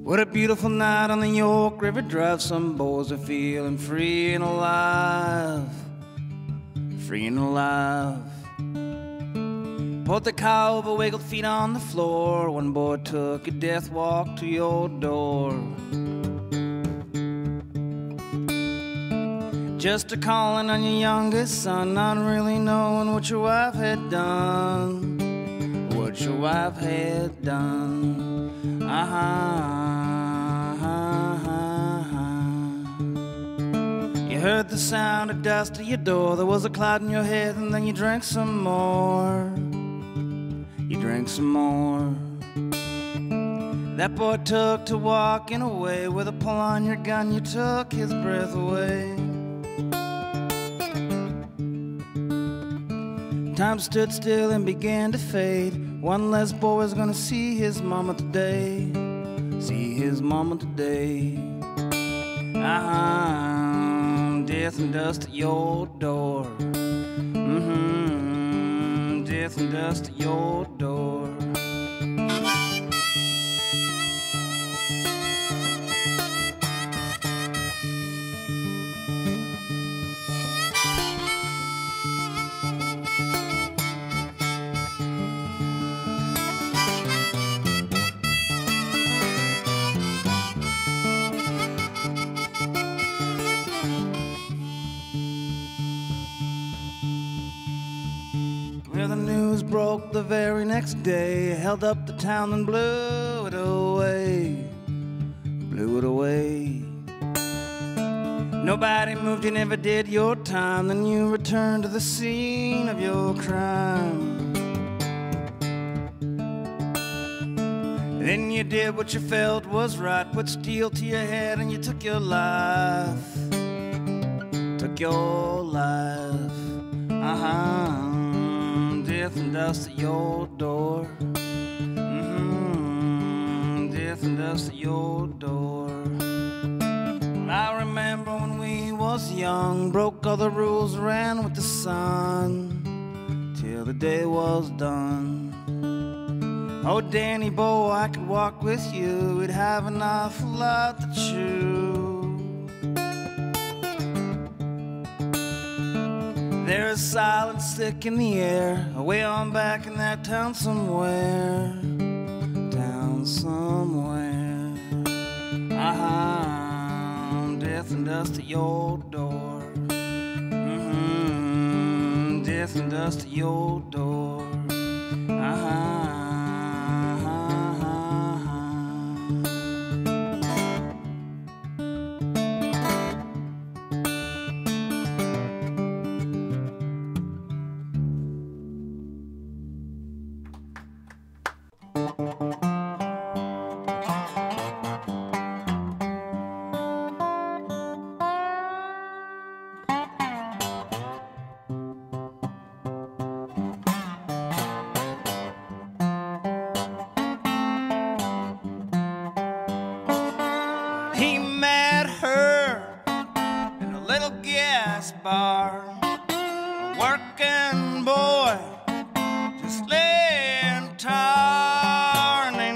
What a beautiful night on the York River Drive. Some boys are feeling free and alive. Free and alive. Pulled the car over, wiggled feet on the floor. One boy took a death walk to your door. Just a calling on your youngest son, not really knowing what your wife had done. What your wife had done. You heard the sound of dust at your door. There was a cloud in your head, and then you drank some more. You drank some more. That boy took to walking away. With a pull on your gun, you took his breath away. Time stood still and began to fade. One less boy was gonna see his mama today. See his mama today. Death and dust at your door. Death and dust at your door. Well, the news broke the very next day, held up the town and blew it away. Blew it away. Nobody moved, you never did your time. Then you returned to the scene of your crime. Then you did what you felt was right, put steel to your head and you took your life. Took your life. Death and dust at your door. Death and dust at your door. I remember when we was young, broke all the rules, ran with the sun, till the day was done. Oh, Danny boy, I could walk with you, we'd have an awful lot to chew. There's silence thick in the air, away on back in that town somewhere. Town somewhere. Death and dust at your door. Death and dust at your door. He met her in a little gas bar, a working boy, just laying tar, and they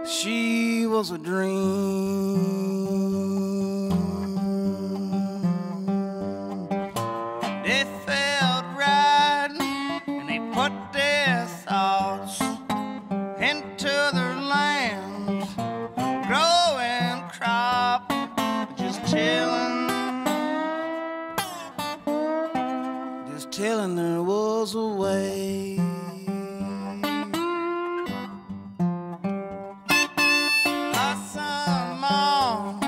knew she was a dream. They felt right, and they put their thoughts into their land, growing crop, just telling there was a way. Blossom on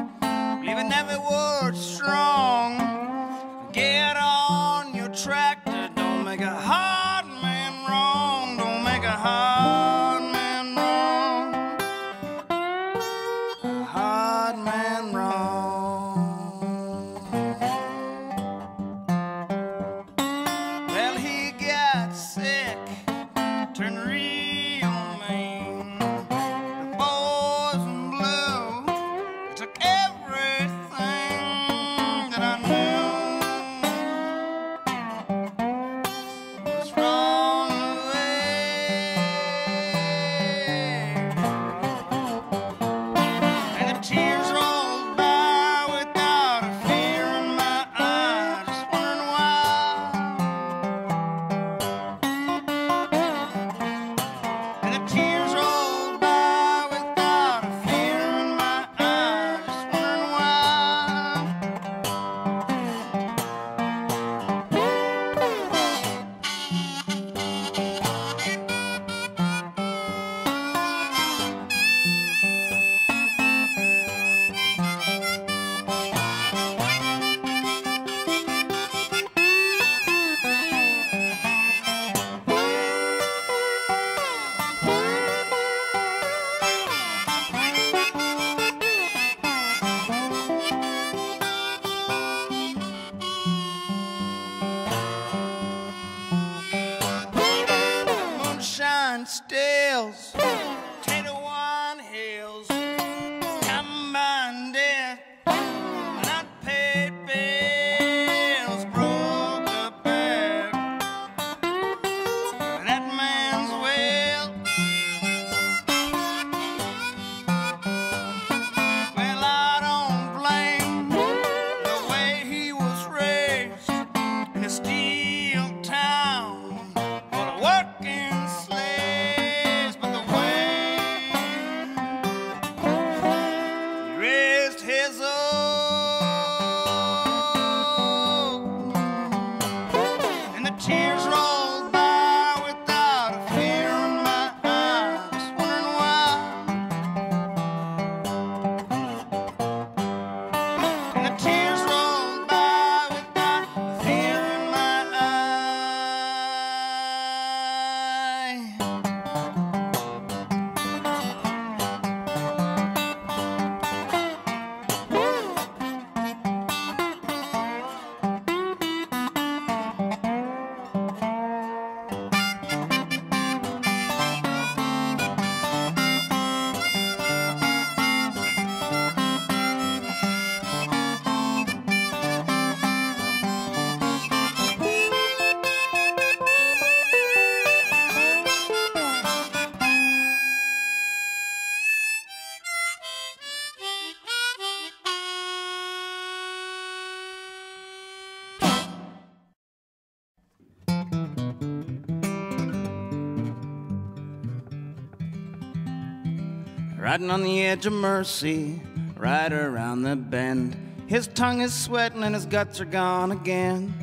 riding on the edge of mercy, right around the bend. His tongue is sweating and his guts are gone again.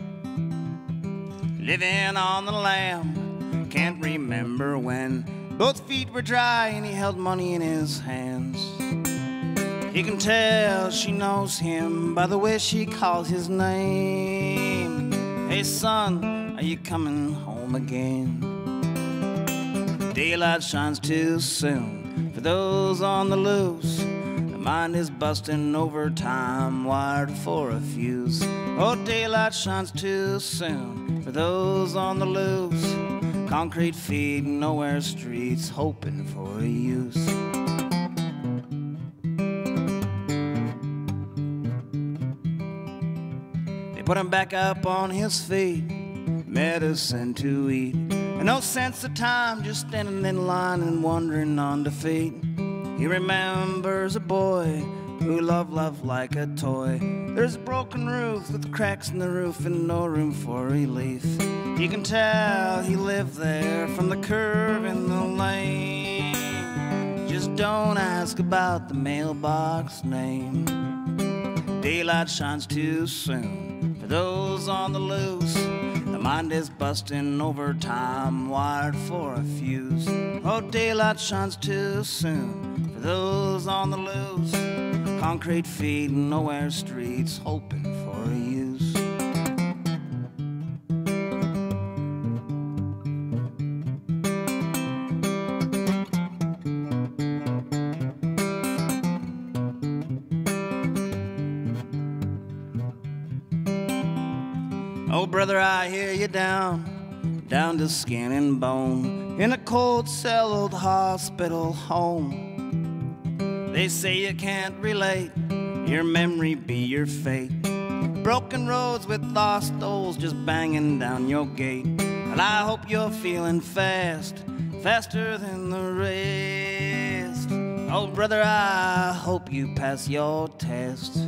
Living on the lam, can't remember when. Both feet were dry and he held money in his hands. He can tell she knows him by the way she calls his name. Hey son, are you coming home again? Daylight shines too soon for those on the loose. The mind is busting overtime, wired for a fuse. Oh, daylight shines too soon for those on the loose. Concrete feet, nowhere streets, hoping for a use. They put him back up on his feet, medicine to eat. And no sense of time, just standing in line and wondering on defeat. He remembers a boy who loved love like a toy. There's a broken roof with cracks in the roof and no room for relief. You can tell he lived there from the curve in the lane. Just don't ask about the mailbox name. Daylight shines too soon for those on the loose. The mind is busting overtime, wired for a fuse. Oh, daylight shines too soon for those on the loose. Concrete feet, nowhere streets, hoping for a use. Oh, brother, I hear you down to skin and bone, in a cold cell old hospital home. They say you can't relate, your memory be your fate. Broken roads with lost souls just banging down your gate. And I hope you're feeling fast, faster than the rest. Oh, brother, I hope you pass your test.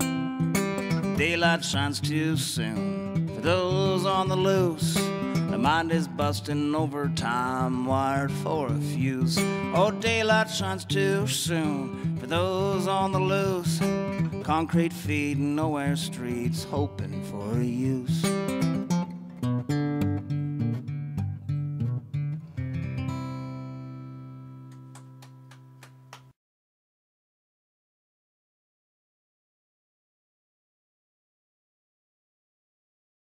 Daylight shines too soon for those on the loose. The mind is busting overtime, wired for a fuse. Oh, daylight shines too soon for those on the loose. Concrete feet, nowhere streets, hoping for a use.